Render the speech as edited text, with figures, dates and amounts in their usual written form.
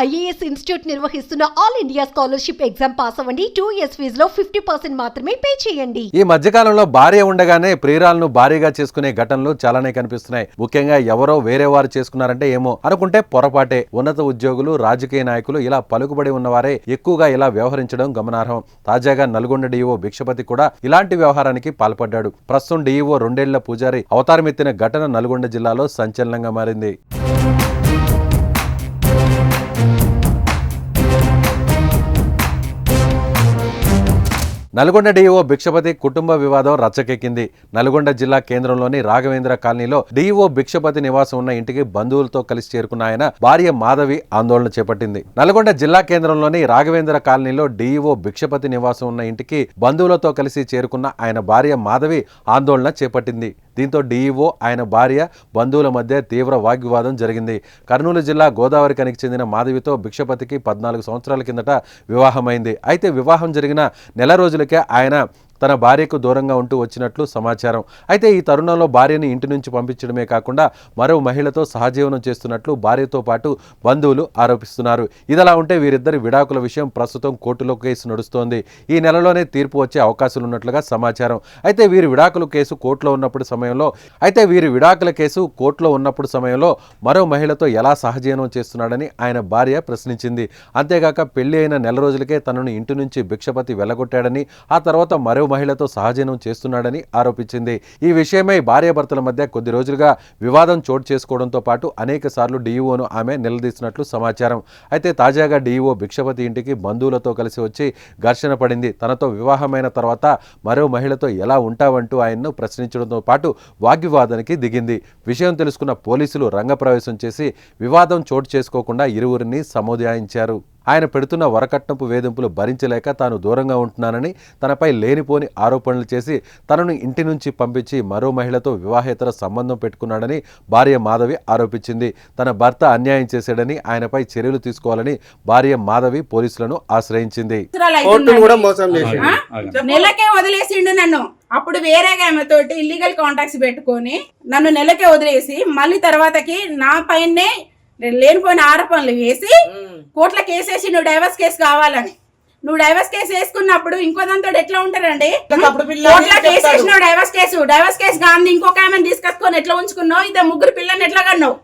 IAS institute నిర్వహిస్తున్న all India scholarship exam pass అవ్వండి. 2 years ఫీజులో 50% మాత్రమే పే చేయండి. ఈ మధ్యకాలంలో భార్య ఉండగానే ప్రియురాలను భారీగా చేసుకునే ఘటనలు చాలానే కనిపిస్తున్నాయి. ముఖ్యంగా ఎవరో వేరే వారు చేసుకున్నారంటే ఏమో అనుకుంటే పొరపాటే. ఉన్నత ఉద్యోగులు, రాజకీయ నాయకులు ఇలా పలుకుబడి ఉన్నవారే ఎక్కువగా ఇలా వ్యవహరించడం గమనార్హం. తాజాగా నల్గొండ డీఈఓ భిక్షపతి కూడా ఇలాంటి వ్యవహారానికి పాల్పడ్డాడు. ప్రస్తుతం డీఈఓ 2 ఏళ్ల పూజారి అవతారమెత్తిన ఘటన నల్గొండ జిల్లాలో సంచలనంగా మారింది. నల్గొండ డీఈఓ భిక్షపతి కుటుంబ వివాదం రచ్చకెక్కింది. నల్గొండ జిల్లా కేంద్రంలోని రాఘవేంద్ర కాలనీలో డీఈఓ భిక్షపతి నివాసం ఉన్న ఇంటికి బంధువులతో కలిసి చేరుకున్న ఆయన భార్య మాధవి ఆందోళన చేపట్టింది. నల్గొండ జిల్లా కేంద్రంలోని రాఘవేంద్ర కాలనీలో డీఈఓ భిక్షపతి నివాసం ఉన్న ఇంటికి బంధువులతో కలిసి చేరుకున్న ఆయన భార్య మాధవి ఆందోళన చేపట్టింది. దీంతో డీఈఓ, ఆయన భార్య, బంధువుల మధ్య తీవ్ర వాగ్వివాదం జరిగింది. కర్నూలు జిల్లా గోదావరి కనికి చెందిన మాధవితో భిక్షపతికి 14 సంవత్సరాల కిందట వివాహమైంది. అయితే వివాహం జరిగిన నెల రోజులకే ఆయన తన భార్యకు దూరంగా ఉంటూ వచ్చినట్లు సమాచారం. అయితే ఈ తరుణంలో భార్యని ఇంటి నుంచి పంపించడమే కాకుండా మరో మహిళతో సహజీవనం చేస్తున్నట్లు భార్యతో పాటు బంధువులు ఆరోపిస్తున్నారు. ఇదిలా ఉంటే వీరిద్దరి విడాకుల విషయం ప్రస్తుతం కోర్టులో కేసు నడుస్తోంది. ఈ నెలలోనే తీర్పు వచ్చే అవకాశాలు ఉన్నట్లుగా సమాచారం. అయితే వీరి విడాకుల కేసు కోర్టులో ఉన్నప్పుడు సమయంలో మరో మహిళతో ఎలా సహజీవనం చేస్తున్నాడని ఆయన భార్య ప్రశ్నించింది. అంతేగాక పెళ్లి అయిన నెల రోజులకే తనను ఇంటి నుంచి భిక్షపతి వెళ్లగొట్టాడని, ఆ తర్వాత మరో మహిళతో సహజీవనం చేస్తున్నాడని ఆరోపించింది. ఈ విషయమై భార్యాభర్తల మధ్య కొద్ది రోజులుగా వివాదం చోటు చేసుకోవడంతో పాటు అనేక సార్లు డీఈఓను ఆమె నిలదీసినట్లు సమాచారం. అయితే తాజాగా డీఈఓ భిక్షపతి ఇంటికి బంధువులతో కలిసి వచ్చి ఘర్షణ పడింది. తనతో వివాహమైన తర్వాత మరో మహిళతో ఎలా ఉంటావంటూ ఆయన్ను ప్రశ్నించడంతో పాటు వాగ్వివాదానికి దిగింది. విషయం తెలుసుకున్న పోలీసులు రంగప్రవేశం చేసి వివాదం చోటు చేసుకోకుండా ఇరువురిని సముదాయించారు. ఆయన పెడుతున్న వరకట్నపు వేధింపులు భరించలేక తాను దూరంగా ఉంటున్నానని, తనపై లేనిపోని ఆరోపణలు చేసి తనను ఇంటి నుంచి పంపించి మరో మహిళతో వివాహేతర సంబంధం పెట్టుకున్నాడని భార్య మాధవి ఆరోపించింది. తన భర్త అన్యాయం చేశాడని, ఆయనపై చర్యలు తీసుకోవాలని భార్య మాధవి పోలీసులను ఆశ్రయించింది. నెలకే వదిలేసిండు నన్ను. అప్పుడు వేరే ఆమెతోటి ఇల్లీగల్ కాంటాక్ట్స్ పెట్టుకొని నన్ను నెలకే వదిలేసి మళ్ళీ తర్వాతకి నా పైనే లేనిపోయిన ఆరోపణలు వేసి కోర్టులో కేసేసి నువ్వు డైవర్స్ కేసు కావాలని. నువ్వు డైవర్స్ కేసు వేసుకున్నప్పుడు ఇంకో దాంతో ఎట్లా ఉంటారండి? కోర్టులో కేసేసినావు డైవర్స్ కేసు గాంధీ ఇంకొక ఆమెను తీసుకొచ్చుకొని ఎట్లా ఉంచుకున్నావు? ఇద్దరు ముగ్గురు పిల్లల్ని ఎట్లా కన్నావు?